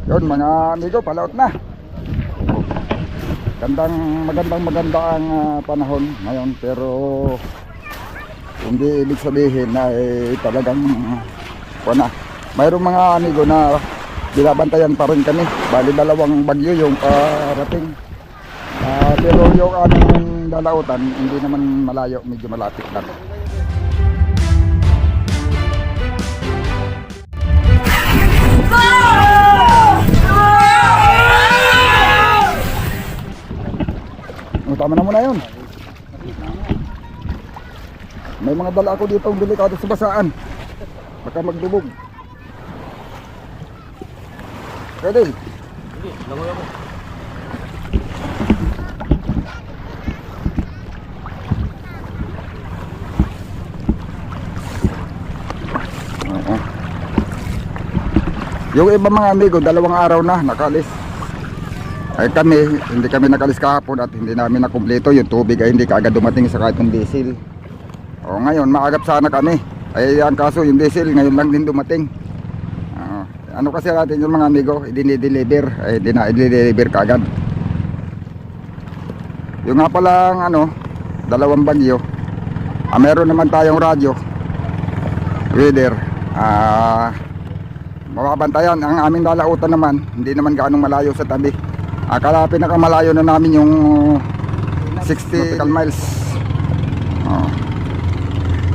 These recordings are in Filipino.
Yun mga amigo, palaot na. Maganda ang panahon ngayon, pero hindi ibig sabihin na talagang wala. Mayroong mga amigo na binabantayan pa rin kami. Bali dalawang bagyo yung parating. Pero yung aming lalautan hindi naman malayo, medyo malapit lang. Tama na muna yun. May mga dala ako dito ang delikado sa basaan. Baka magdubog. Pwede. Sige, langoy ako. Oo. Yung iba mga amigo, 2 araw na nakalis. Ay kami, hindi kami nakalis kahapon at hindi namin nakumpleto. Yung tubig ay hindi kaagad dumating sa kahit ng diesel. O ngayon, maagap sana kami. Ay ang kaso yung diesel ngayon lang din dumating. Ano kasi natin yung mga amigo, i-deliver. Ay hindi na i-deliver kaagad. Yung nga palang 2 bagyo. Meron naman tayong radyo, weather. Mababantayan. Ang aming lalautan naman, hindi naman gaanong malayo sa tabi. Akala pinakamalayo na namin yung 60 nautical miles.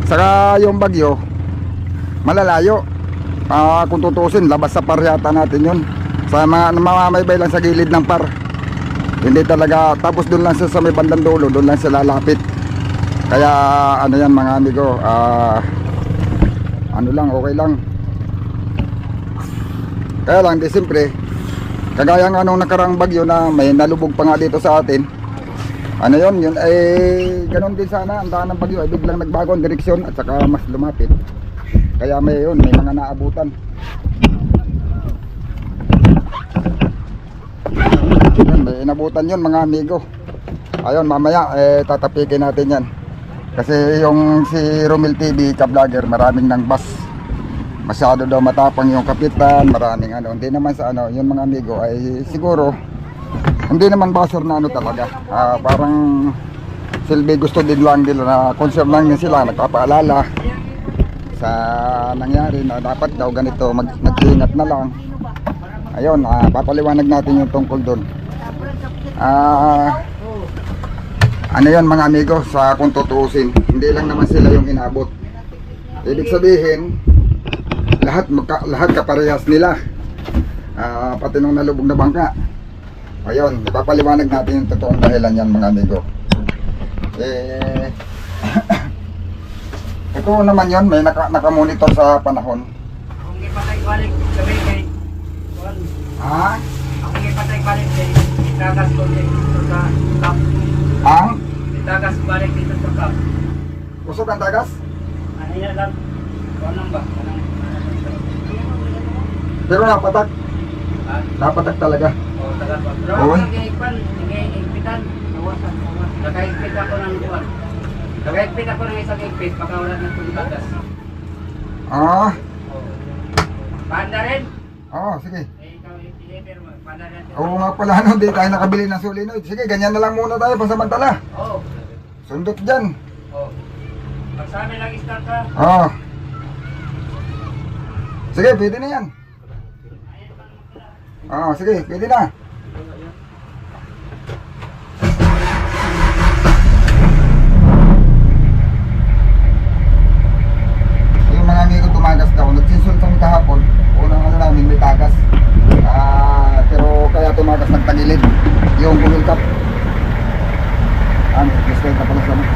Saka yung bagyo malalayo. Kung tutusin, labas sa par yata natin yun. Sa mga mamamaybay lang sa gilid ng par. Hindi talaga, tapos doon lang sa may bandang dulo, doon lang sila lalapit. Kaya yan mga amigo, okay lang. Kaya lang, di siyempre, kagaya nga nung nakarang bagyo na may nalubog pa nga dito sa atin. Yun ay ganun din sana. Ang daan ng bagyo ay biglang nagbago ang direksyon at saka mas lumapit. Kaya may mga naabutan. May inabutan yun mga amigo. Ayun, mamaya tatapikin natin yan. Kasi yung si Romel TV ka-vlogger, maraming nang bus. Masyado daw matapang yung kapitan, maraming hindi naman sa yung mga amigo ay siguro hindi naman baser na talaga. Parang silbi gusto din lang nila na concern lang din sila, nagpapaalala sa nangyari na dapat daw ganito, mag-ingat na lang. Ayun, papaliwanag natin yung tungkol doon. Yan mga amigo, sa kung tutuusin, hindi lang naman sila yung inabot. Ibig sabihin, lahat kaparehas nila. Pati nung nalubog na bangka. Ayun, ipapaliwanag natin yung totoong dahilan yan mga amigo. Ito naman yon, may nakamonitor sa panahon. Kung ipatay-balik sabi kay Ha? Kung ipatay-balik kay itagas ko dito sa kap. Ang? Itagas balik dito sa kap. Usok ang tagas? Ano yan lang? Anong ba? Pero napatak. Napatak talaga. Tagas pa. Pero Oo. nag-iigpitan. Nag-iigpit ako ng buwan. Nag-iigpit ako ng isang igpit baka wala ng tagas. Panda rin? Sige. Ikaw i-deliver mo. Panda rin. Oo nga pala, di tayo nakabili ng solenoid. Sige, ganyan na lang muna tayo pansamantala. Oo. Sundot dyan. Pagsabi lang start ka. Sige, pwede na yan. Sige, pwede na. Yung mga amigo tumagas daw, nagsisul kami kahapon. Unang namin may tagas. Pero kaya tumagas nagtagilid. Yung bumilkap. Display na pala sa mga.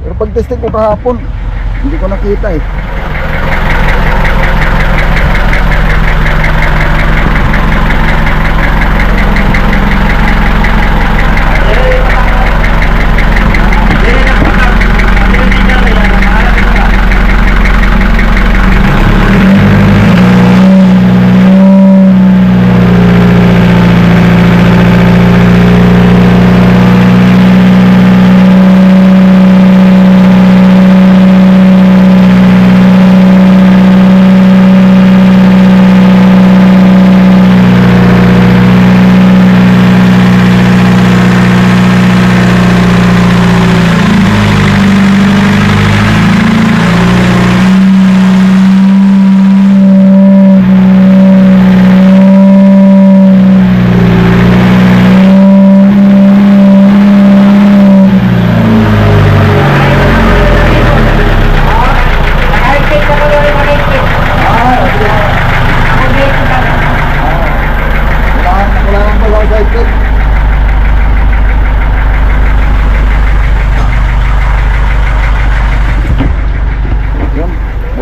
Pero pag testing ko kahapon, hindi ko nakita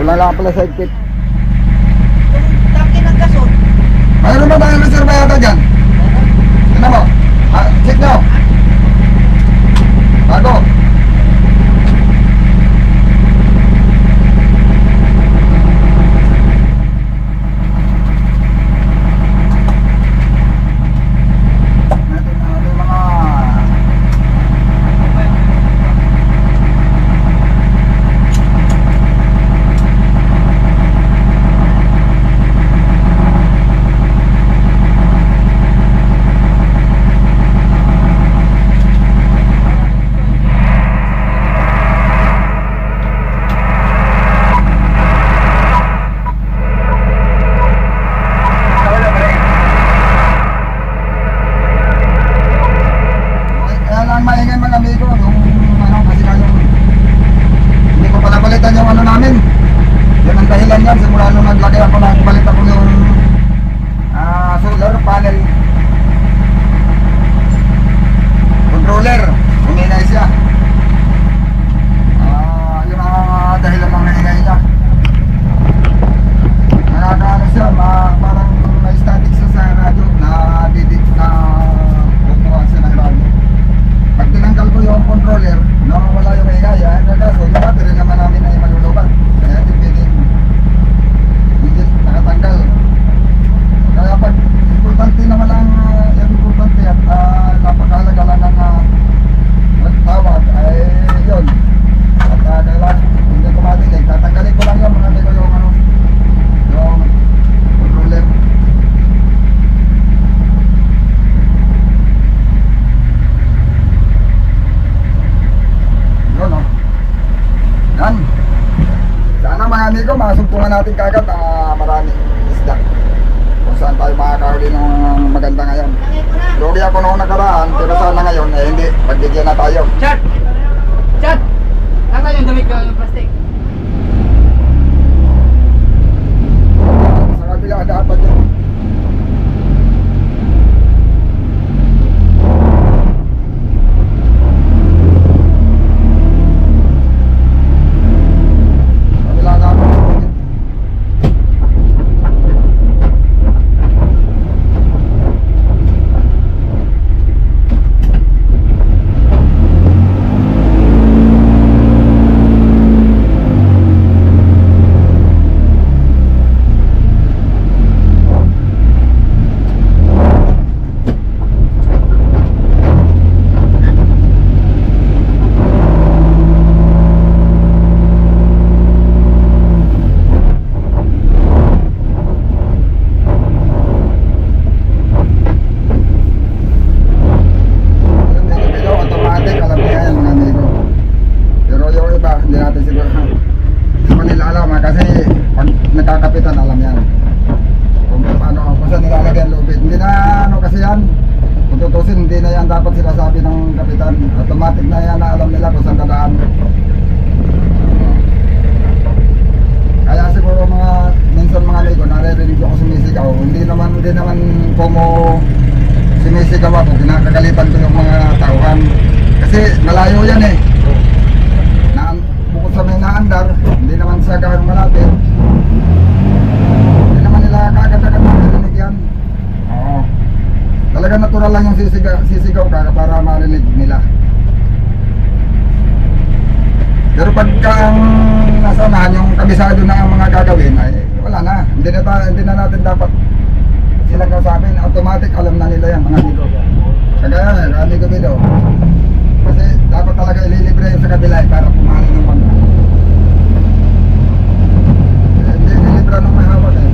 Kulang lang pala sa higpit. Yung tangke ng gasol. Mayroon ba tayong reserva yata dyan? Tignan mo. Check nyo. Bago. Natin mga kaya lang maingay mga amigo yung ano kasi kayong hindi ko pala balitan yung ano namin. Yan ang dahilan yan simula nung naglagay ako nagbalit ako yung solar panel controller. Uminay siya. Yun ang dahilan ng maingay niya. Nakakaano siya, parang may static siya sa radyo na didik na kukuha siya ng radyo. Pag tinanggal ko yung controller, nawawala yung higaya, kaso yung battery naman namin ay malulubat. Kaya hindi pwedeng hindi nakatanggal. Kaya pag importante naman ang yung importante at napakahalaga lang ng magtawag ay yun. At kailangan hindi ko matinig. Tatanggalin ko lang yung mga amigo yung ano, yung controller. Yun o. Yan. Sana mga amigo, masumpungan natin kagad ang maraming isda. Kung saan tayo makakahuli ng maganda ngayon. Lagay ko na. Lugi ako noong nakaraan, pero sana ngayon, hindi. Pagbigyan na tayo. Chat! Chat! Nasaan yung damit ko yung plastic? Sa kabila, dapat yun. Kabila dapat yun. Medyo automatic, alam niya yan mga amigo. Pero yung iba, hindi natin siguro hindi mo nila alam kasi pag nagkakapitan alam yan kung paano, kung saan nilalagay ang lubid. Hindi na ano kasi yan, kung tutusin hindi na yan dapat sinasabi ng kapitan. Automatic na yan na alam nila kung saan dadaan. Kaya siguro mga minsan mga amigo, naririnig ako sumisigaw. Hindi naman como sumisigaw ako, kinakagalitan ko yung mga tauhan. Kasi malayo yan eh. Bukod sa may naandar, hindi naman siya gano'ng malapit. Hindi naman nila kagad-agad marinig yan. Oo. Talaga natural lang yung sisigaw ka para marinig nila. Pero pagka ang nasa unahan, yung kabisado na ang mga gagawin, ay wala na. Hindi na natin dapat silang kausapin. Automatic alam na nila yan, mga amigo. Kagaya, amigo video. Kasi dapat talaga ililibre yung sa kabila para pumahalin ng pangka. Hindi ililibre ng may hawak eh.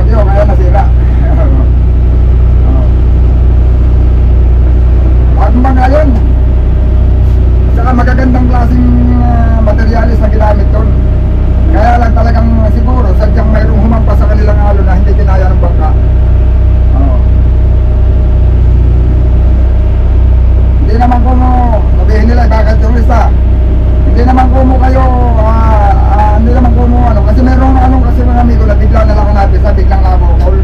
radyo, kaya nasira. Bago ba ngayon? Saka magagandang klaseng materialis na ginamit doon. Kaya lang talagang siguro sadyang mayroong humampas sa kanilang halo na hindi kinaya ng bangka. Hindi naman kung sabihin nila bakit turista. Hindi naman kung kayo hindi naman kung ano kasi merong kasi mga amigo na bigla na lang hanapin sa biglang nabukol.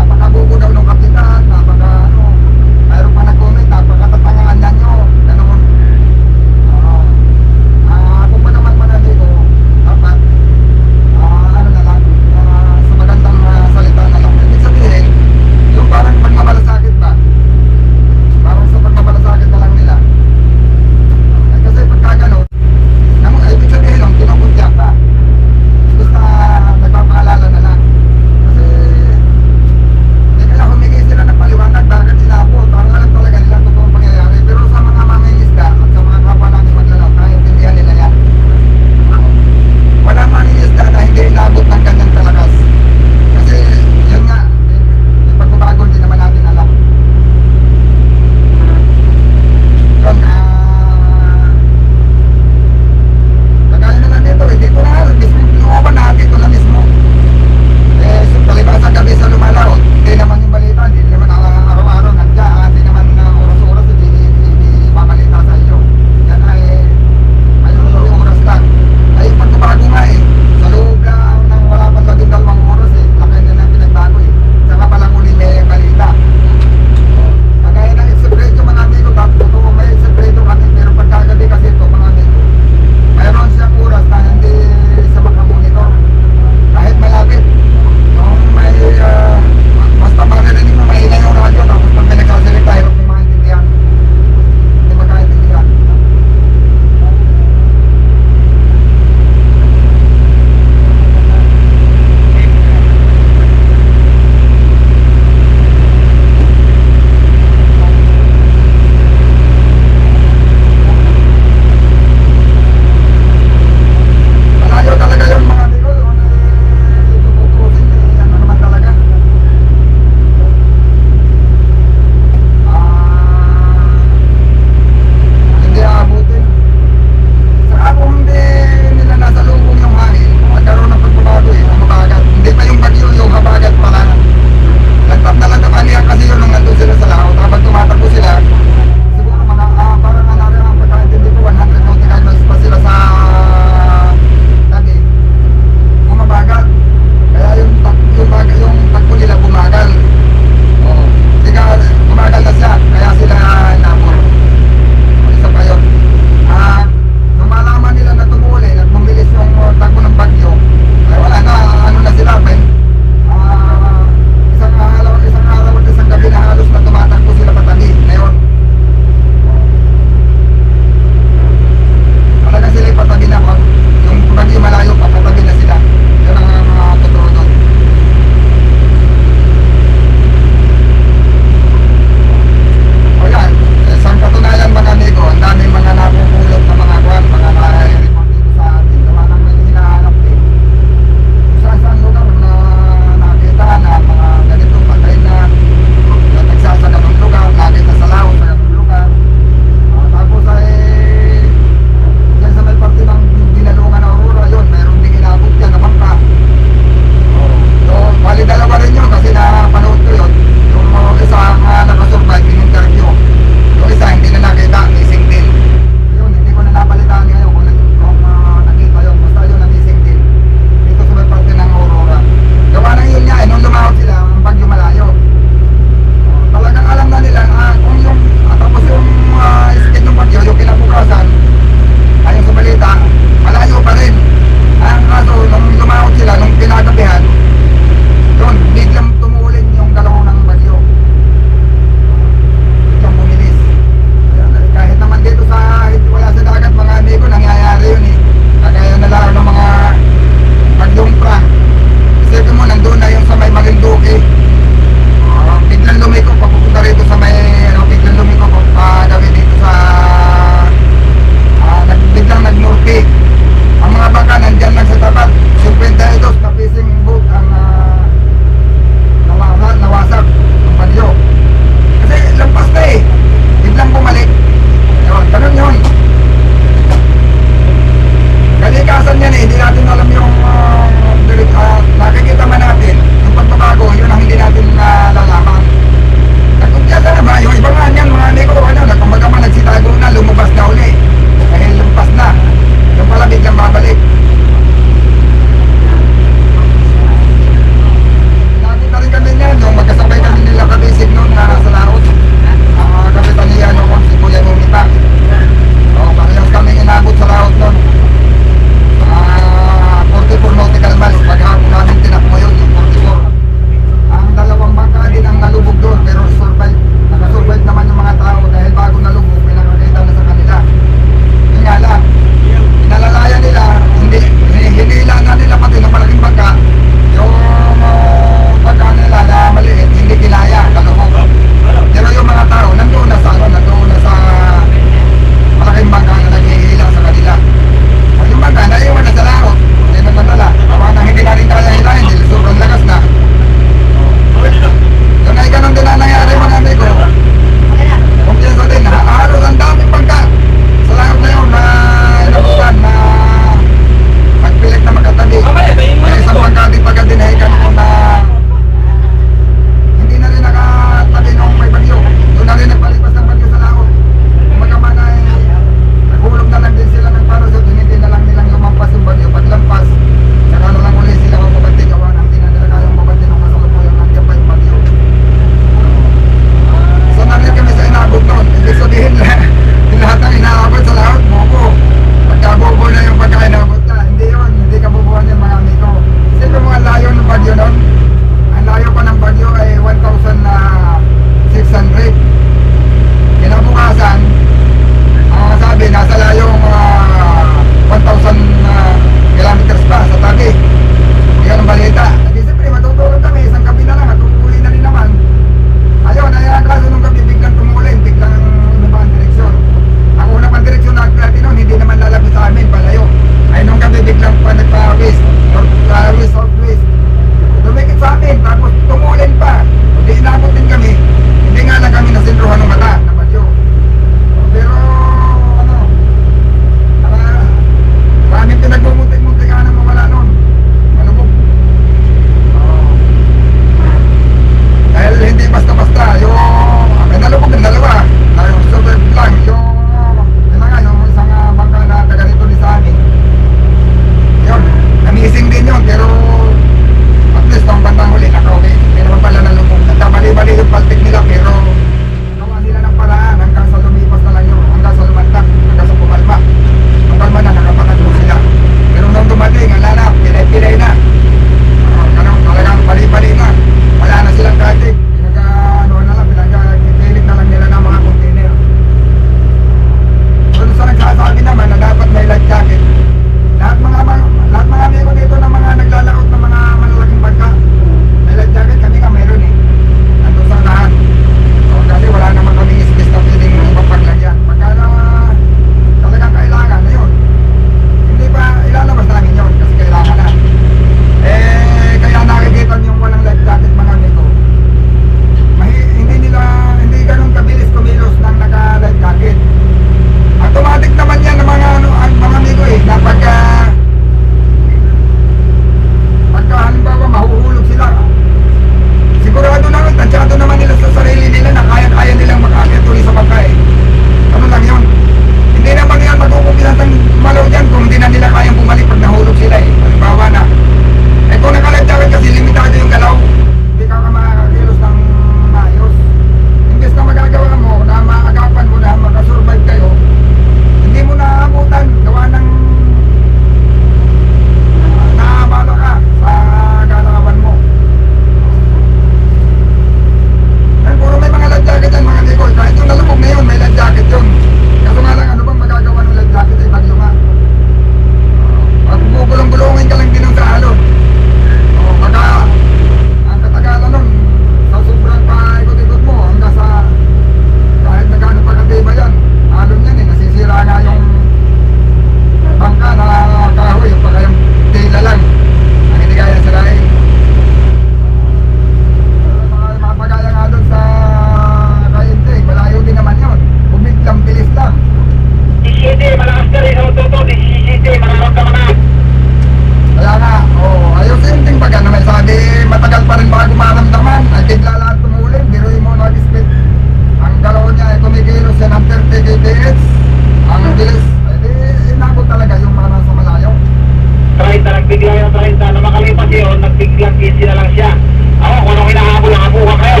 nagbigla yung 30 na makalipas yun, nagbiglang 15 na lang siya. Ako, kung anong hinahabol ang habukan kayo.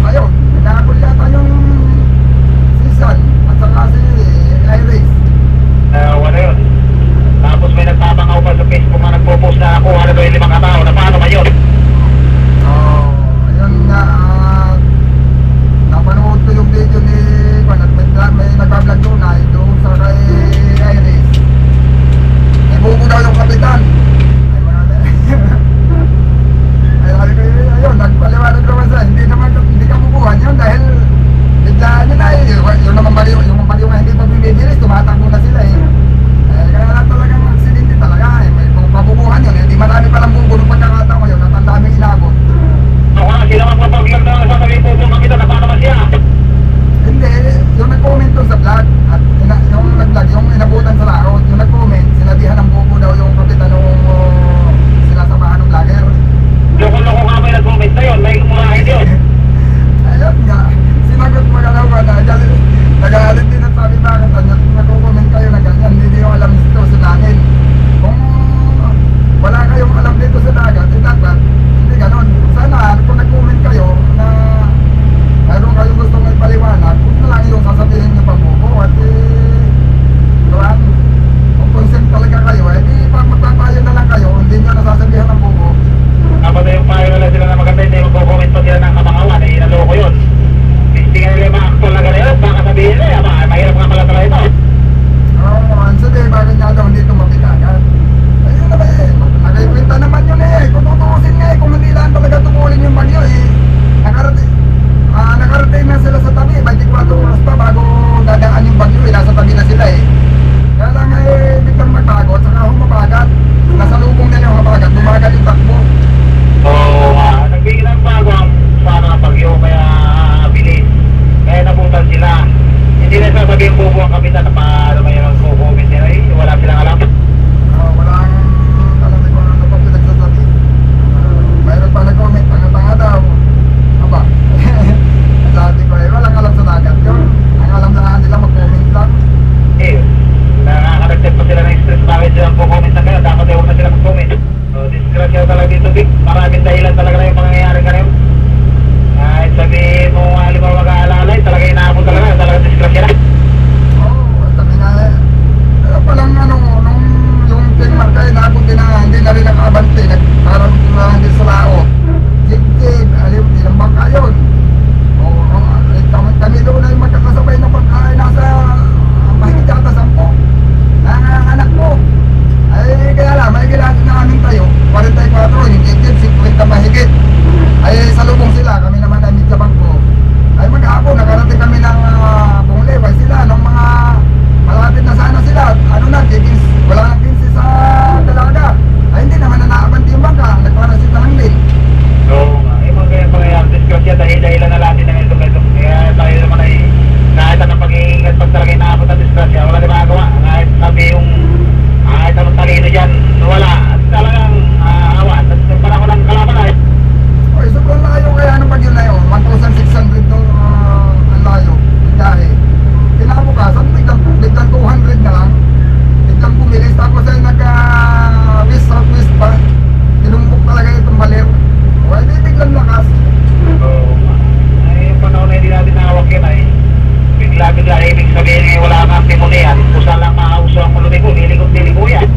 Ayun, nagkakabol yata yung season at saka si Iris. Wala yun. Tapos may nagtatangaw pa sa Facebook na nagpo-post na ako, ano daw yung 5 katao, na paano ba yun? Oh, ayun nga, napanood ko yung video ni may nagbablog doon ay doon sa kay Iris. May buko daw yung kapitan. Ay, marami. Ayun, nagpaliwanag naman sa hindi ka bubuhan yun dahil biglaan yun ay yung naman baliw nga hindi pa bumibilis, tumatakbo na sila eh. Kaya lang talagang aksidente talaga eh. Kung pabubuhan yun, hindi marami palang bubo nung pagkakataon ngayon at ang daming inabot. Ako nga, sila magpapaglag na sa sabi po kung kapitan, na paano ba siya? Hindi, yung nag-comment doon sa vlog at yung nag-vlog, yung inabutan sa laot, yung nag-comment, sinabihan ng bubo daw yung kapitan nung sinasamahan ng vlogger. Loko-loko nga may nag-comment na yun, may kumurahin yun. Ayun nga, sinagot mo ka daw ba na nag-aalit din at sabi bakit nag-comment kayo na ganyan, hindi yung alam dito sa namin. Kung wala kayong alam dito sa dagat, dapat hindi ganon. Sana kung nag-comment kayo na mayroon kayong gusto may paliwanag, kung na lang yung sasabihin nyo pang buko at doon, kung consent talaga kayo, di pag magpapayo na lang kayo, hindi nyo nasasabihan ng buko. Dapat na yung payo nila sila na maganda, hindi magko-comment pa sila ng kamangawan, eh, inaloko yun. Hindi nga nila yung mga aktual na gano'n, baka sabihin nila, mahirap nga pala talaga ito. Oo, sabi, bakit nga daw hindi ito mapitagan? Ayun na ba eh, nagkikwenta naman yun eh, kung tutuusin nga eh, kung hindi lang talaga tumulin yung bagyo eh, nakarating na sila sa tabi, 24 oras pa bago dadaan yung bagyo eh, nasa tabi na sila eh. Kaya lang eh, biglang magbago at saka humabagat, nasa lubong na yung habagat, bumagal yung takbo. Oo, nagbigil ng bago ang sana ng bagyo, kaya bilis. Kaya nabutan sila. Hindi na sasabihin bubo ang kapitan na paano may mag-comment nila eh, wala silang alam. Walang alam ko ano pa pinagsasabi. Mayroon pa nag-comment, tanga-tanga daw. Aba, sabi ko eh, walang alam sa dagat yun. Ang alam na nila mag-comment lang. Eh, nakakadagdag pa sila ng stress, bakit silang po-comment na kayo, dapat huwag na sila mag-comment. So, disgrasya talaga dito, Vic. Maraming dahilan talaga na yung pangyayari ka ngayon. Kahit sabihin mo, halimbawa mag-aalalay, talaga inaabot talaga disgrasya na. Oo, sabi nga eh. Palang ano, nung yung King Mark ay naabot din na hindi na rin nakabante. Parang hindi sa laot. Jig-jig, alim, ilang bangka yun. Oo, kami doon ay magkakasabay ng pagkain nasa mahigit yata 10. Ang anak mo. Ay kaya lang, may gilasin na aming tayo 44, yung jig-jig, 50 mahigit. Ay sa lubong sila, kami naman ay medya bangko. Ay maghapon, nakarating kami ng Bungleway sila, nung mga malapit na sana sila. Ano na, wala nang 15 sa dalaga. Ay hindi naman na naabante yung bangka, nagparasit na lang din. Oo nga, yung mga ganyan pangyayari, disgrasya, dahilan na natin ng ito. Kaya tayo naman ay kahit anong pag-iingat pag talaga inaabot ang disgrasya, wala din magagawa. Kahit sabi yung kahit anong talino dyan, wala. Talagang awan. At yung panahon ng kalaban ay Okay, sobrang layo kaya ng bagyo na yun, 1,600 nung ang layo, biyahe. Kinabukasan, biglang 200 na lang, biglang bumilis, tapos ay nag-west southwest pa, tinumpok talaga itong baliw. Okay, di biglang lakas. oo nga. Ay yung panahon na hindi natin nahawak yun ay bigla-bigla, ibig sabihin ngayon wala kang timunian, kung saan lang makauso ang lumigo, niligo yan.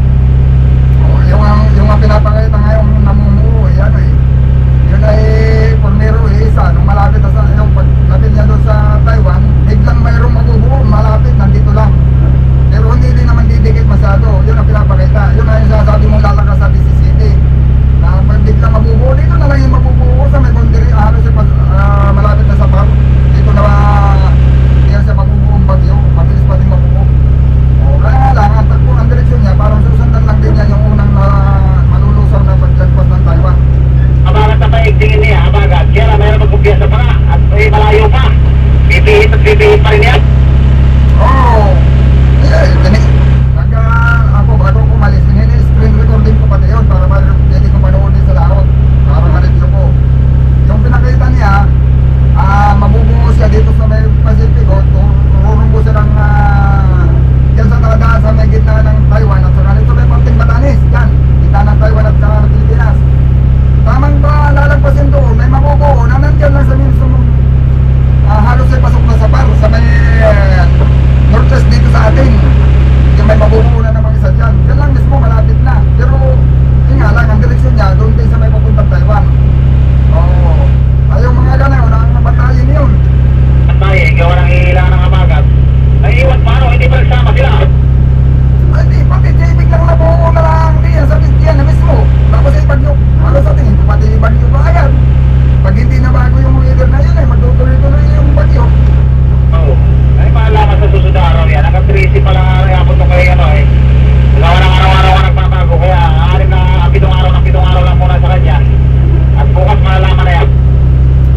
Oh, yung pinapakita ngayon namumuo, yan eh. Yun ay Formero isa, nung malapit na sa, yung paglapit niya doon sa Taiwan, biglang mayroong mabubuo, malapit, nandito lang. Pero hindi din naman didikit masyado, yun ang pinapakita. Yun ay sasabi mong lalakas sa DC City. Na pag biglang mabubuo, dito na lang yung mabubuo sa may boundary, malapit na sa Pam. Dito na hindi yan siya mabubuong bagyo, mabilis pa din mabubuo. O kaya lang, ang takbo, ang direksyon niya, parang susundan lang din niya yung unang malulusaw na paglagpas ng Taiwan. Abagat na paigtingin niya, abagat. Kaya lang mayroon magkumpiyansa pa nga, at malayo pa. Bibihit at bibihit pa rin yan. hanggang 3 pa lang yapon nung kay ano eh. Gawa ng araw-araw ka nagbabago, kaya aarin na pitong araw lang muna sa kanya. At bukas malalaman na yan.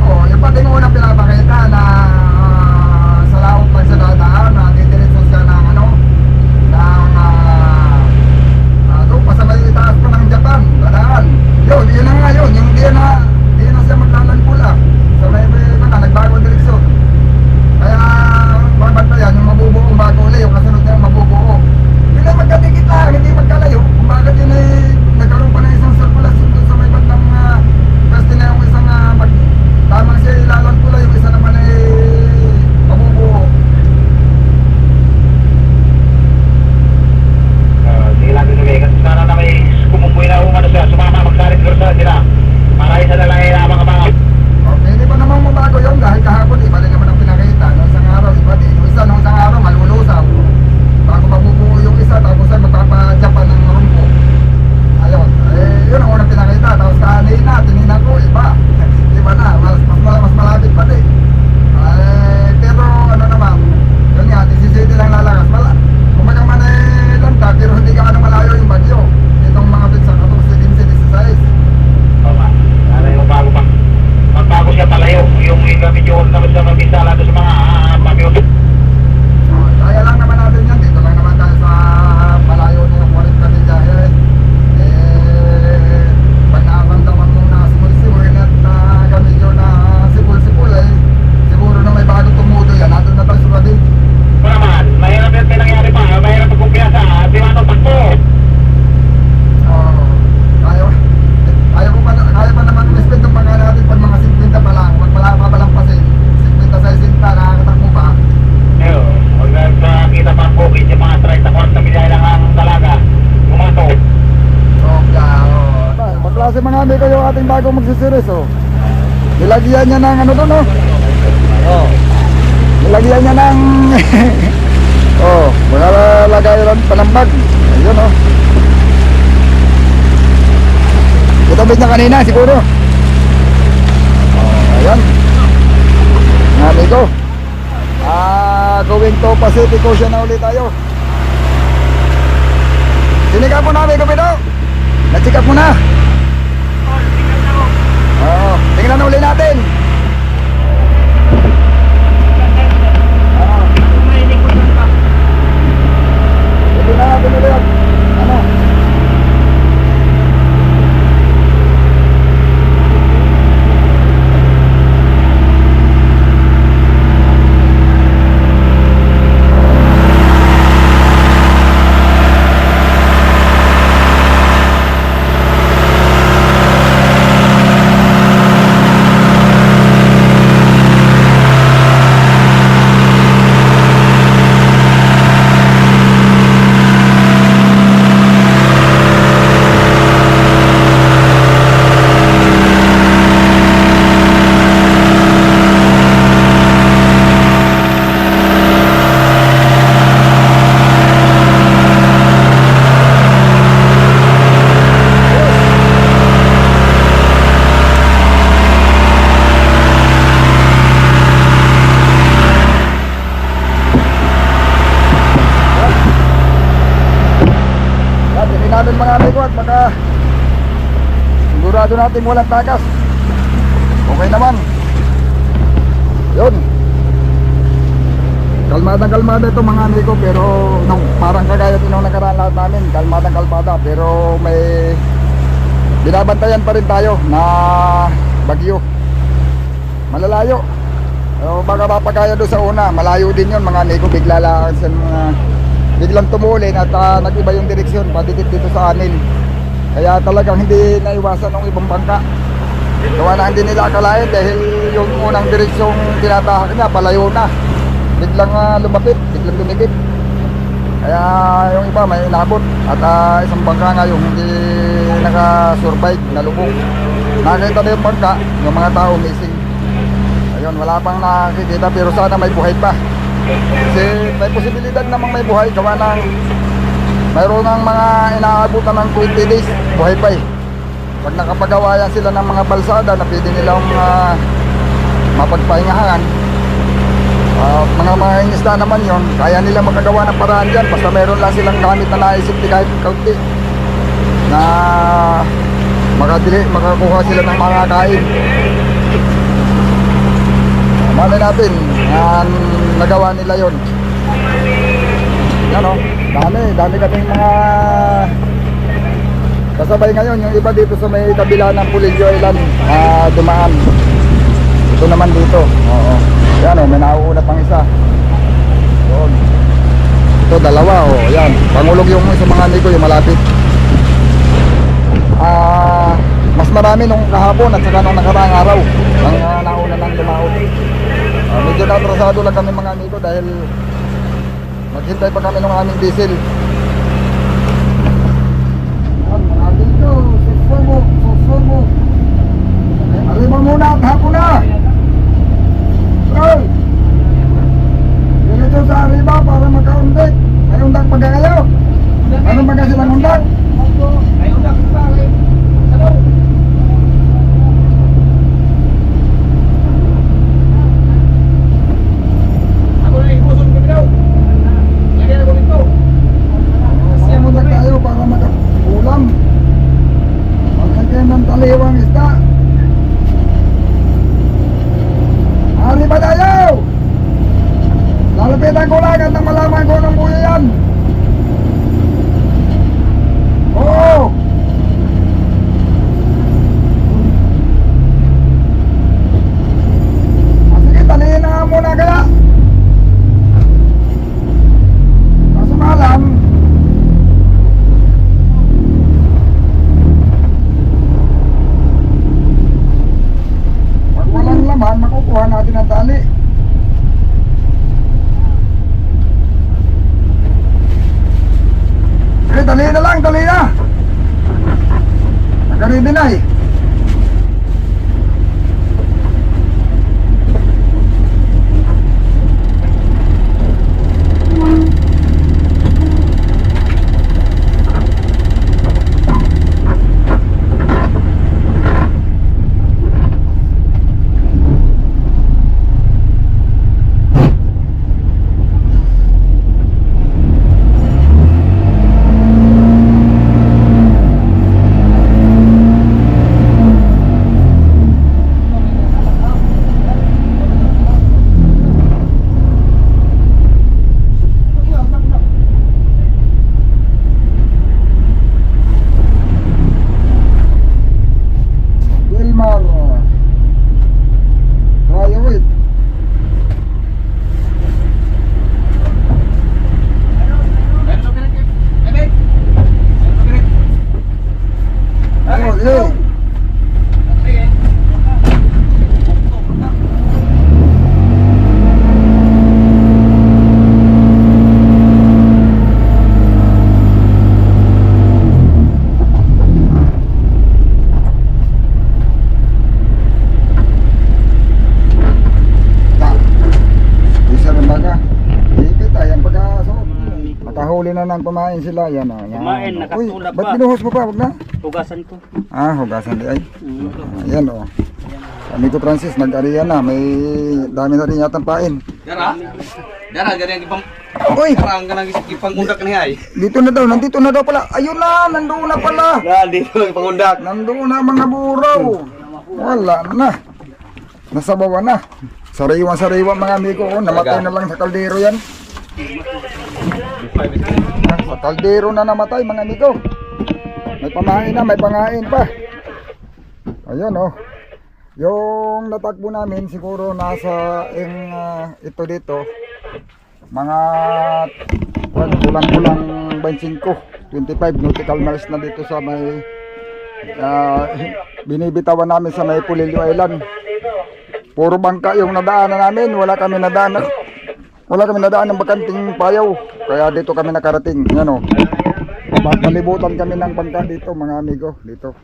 Oo, yung pati yung unang pinapakita na sa laot lang siya dadaan, na didiretso siya ng ano, doon pa sa may itaas pa ng Japan, dadaan. Yun na nga yun, yung di na siya maglalangkula. Sa may nagbago ang direksyon. Kaya, babad pa yan, yung mabubuo bago ulit, yung kasunod na yung mabubuo. Yun ay magkadikit lang, hindi magkalayo. Kung bakit yun ay nagkaroon pa ng isang circulation doon sa may bandang pweste na yung isang tamang siya ilalangkula, yung isa naman ay mabubuo. Sige lang dito kasi sana na may kumumbuy na umano siya, sumama magsalit sila. Para isa na lang ay abang-abangan. Okay, hindi pa naman mabago yun dahil kahapon iba din naman ang pinakita. Noong isang araw, iba din. Yung isa, noong isang araw, malulusaw. Bago mabubuo yung isa, tapos ay magpapa-Japan ng rumpo. Ayun, yun ang unang pinakita. Tapos kanina, tinina ko, iba. Iba na, mas malapit pa din. Pero ano naman, yun nga, 17 lang lalakas. Kumagang man lanta, pero hindi ka malayo yung bagyo. Itong mga bitsa, 14, 15, 16. Tama. Sana yung bago pa. Magbago siya palayo. Yung medyo naman siya mag-isala doon sa mga pamiyot. Kaya lang naman natin yan. Dito lang naman tayo sa palayo na yung 40 din dahil pag nakakamdaman mong nakasimul-simul at gamit yun na sipul-sipul siguro na may bago tumudo yan. Nandun na tayo sa gabi. Ito naman, mahirap yung pinangyari pa. Mahirap pagkumpiyansa. Di ba ito takbo? Kaya pa naman respect ng pagka natin pag mga 50 pa lang. Huwag papalampasin. 50 sa 60 nakakatakbo pa. Ayun, huwag nakita pa ang COVID. Yung mga 30-40 milya lang ang dalaga. Kumato. Magklase mga amigo yung ating bagong magsisiris nilagyan niya ng ano doon nilagyan niya ng malalagay lang panambag. Ayun Itabit na kanina siguro. Ayan mga amigo, going to Pacific Ocean na ulit tayo. Sinikap mo na amigo Pino. Na-check up mo na. Tingnan na uli natin. Ito na natin ulit. natin mga amigo at baka sigurado natin walang takas. Okay naman. Yun. Kalmada ito mga amigo, pero parang kagaya din nung nakaraan lahat namin, kalmada pero may binabantayan pa rin tayo na bagyo. Malalayo. Baka mapagaya doon sa una, malayo din yun mga amigo, biglang tumulin at nag-iba yung direksyon padikit dito sa amin. Kaya talagang hindi naiwasan ng ibang bangka. Gawa na hindi nila akalain dahil yung unang direksyong tinatahak niya palayo na. Biglang lumapit, biglang dumikit. Kaya yung iba may inabot at isang bangka nga yung hindi naka-survive, nalubog. Nakita na yung bangka, yung mga tao missing. Ayun, wala pang nakikita pero sana may buhay pa. Kasi may posibilidad namang may buhay gawa ng mayroon ng mga inaabutan ng 20 days buhay pa eh. Pag nakapagawayan sila ng mga balsada na pwede nilang mapagpahingahan, Mga isda naman yon, kaya nila makagawa ng paraan dyan basta meron lang silang gamit na naisip kahit kaunti na makakuha sila ng mga kain. Malay natin nagawa nila yon. Yan o, dami kaming mga kasabay ngayon. Yung iba dito sa may kabila ng Pulilio Island dumaan. Ito naman dito. Oo. Yan o, may nauuna pang isa. Yun. Ito dalawa o. Yan. Pangulog yung sa mga amigo yung malapit. Mas marami nung kahapon at saka nung nakaraang araw. Ang nauna nang dumaon. Medyo natrasado lang kami mga amigo dahil maghintay pa kami ng aming diesel. Yan, mga amigo. Susubo. Arriba muna at hapon na. Hoy! Dito sa arriba para magka-undak. May undak pa kayo? Anong baga silang undak? May undak pa rin. Ano? Ako na ipusun kami daw. Lagyan na kami ito. May undak tayo para magka-ulam. Pagkakyan ng taliwang isda. Arriba tayo! Lalapitan ko lang at nang malaman ko ng buya yan. Oo! Sige, talihin na nga muna kaya. Kaso nga lang, pag walang laman, makukuha natin ang tali. Okay, dali na lang, dali na. Nagkaridi na eh. Nakahuli na nang kumain sila. Yan o. Yan. Kumain, Uy, nakatulap ba't pa. binuhos mo pa? Wag na. Hugasan ko. Hugasan di ay. Ayan o. Amigo Francis, nag-ariya na. May dami na rin yatang pain. Dara, ganyan ipang Uy! parang ka nang ipang undak ni ay. Dito na daw, nandito na daw pala. Ayun na, nandoon na pala. Na, dito ipang undak. Nandoon na mga buraw. Wala na. Nasabawan na. Sariwa mga amigo. Oh, namatay na lang sa kaldero yan. Sa kaldero na namatay mga amigo. May pamain na, may pangain pa. Ayun oh. Yung natakbo namin siguro nasa ito dito mga kulang-kulang 25 nautical miles na dito sa may binibitawan namin sa may Pulilio Island. Puro bangka yung nadaanan namin, wala kami nadaan ng bakanting payaw, kaya dito kami nakarating. Yan o, palibutan kami ng bangka dito mga amigo dito.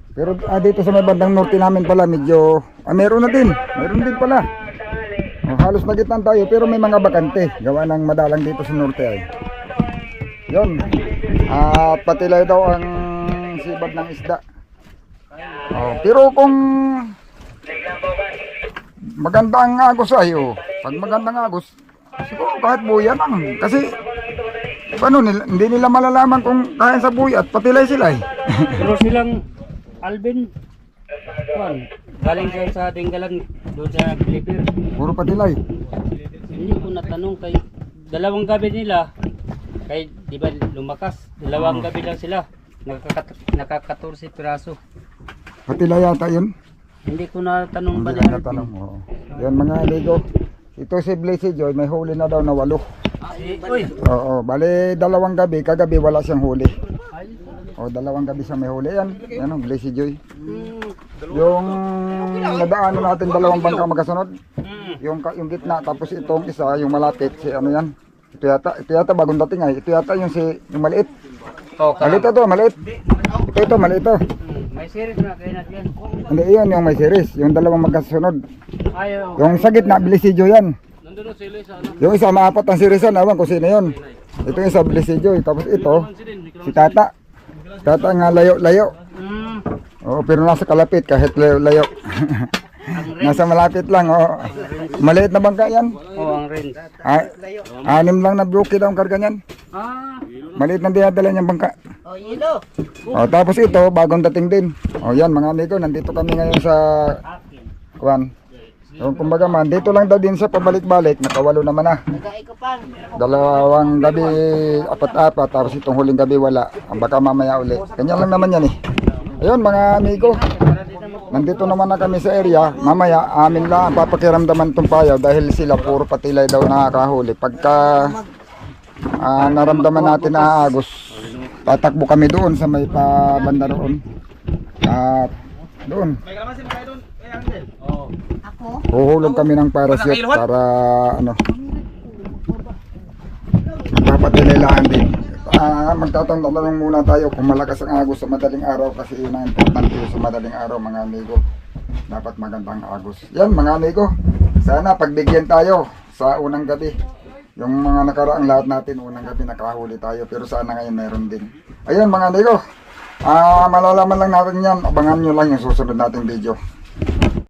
Pero dito sa may bandang norte namin pala medyo meron din pala. Halos na gitna tayo pero may mga bakante gawa ng madalang dito sa norte ay. Yon. Patilay daw ang sibad ng isda. Pero kung maganda ang agos ay oh. Pag magandang agos, siguro kahit buya lang. Kasi, paano, hindi nila malalaman kung kaya sa buya at patilay sila eh. Pero silang Alvin, Juan, galing siya sa Tinggalan, doon sa Clipper. Puro patilay. Hindi ko natanong kay dalawang gabi nila, kay di ba lumakas, dalawang gabi lang sila, nakaka-14 piraso. Patilay yata yun. Hindi ko natanong ba Hindi ka natanong. Oo. Yan mga amigo. Ito si Blazy Joy, may huli na daw na 8. Uy, Oo, bali dalawang gabi, kagabi wala siyang huli. O, dalawang gabi siya may huli yan. Yan ang Blazy Joy. Yung nadaanan natin dalawang bangka magkasunod. Yung gitna, tapos itong isa, yung malapit, si ano yan. Ito yata bagong dating ay. Ito yata yung maliit. Maliit ito, maliit. Ito, maliit ito. may series na kayo natin yan. Hindi, yun yung may series. Yung dalawang magkasunod. Ayaw. Yung sa gitna, Blazy Joy yan. Nandun sila sa ano. Yung isa, maapat ang sirisan. Awan kung sino yun. Ito yung sa Blazy Joy. Tapos ito, si Tata. Tata nga layo-layo. Oo, pero nasa kalapit kahit layo-layo. Nasa malapit lang. Oo. Maliit na bangka yan. Oh, ang range. 6 lang na buki daw ang karga niyan. Maliit na dinadala niyang bangka. Oh, tapos ito, bagong dating din. Oh, yan mga amigo, nandito kami ngayon sa Juan. Yung kumbaga man, dito lang daw din sa pabalik-balik, nakawalo naman na. Dalawang gabi, apat-apat, tapos itong huling gabi wala. Ang baka mamaya uli. Ganyan lang naman yan eh. Ayun mga amigo, nandito naman na kami sa area. Mamaya, amin lang papakiramdaman itong payaw dahil sila puro patilay daw nakakahuli. Pagka naramdaman natin na agos, tatakbo kami doon sa may pabanda roon. At doon. Huhulog kami ng parachute para ano. Magpapatililaan din. Magtatanong muna tayo kung malakas ang agos sa madaling araw kasi yun ang importante sa madaling araw mga amigo. Dapat magandang agos. Yan mga amigo. Sana pagbigyan tayo sa unang gabi. Yung mga nakaraang lahat natin unang gabi nakahuli tayo pero sana ngayon meron din. Ayun mga amigo. Malalaman lang natin yan. Abangan nyo lang yung susunod nating video.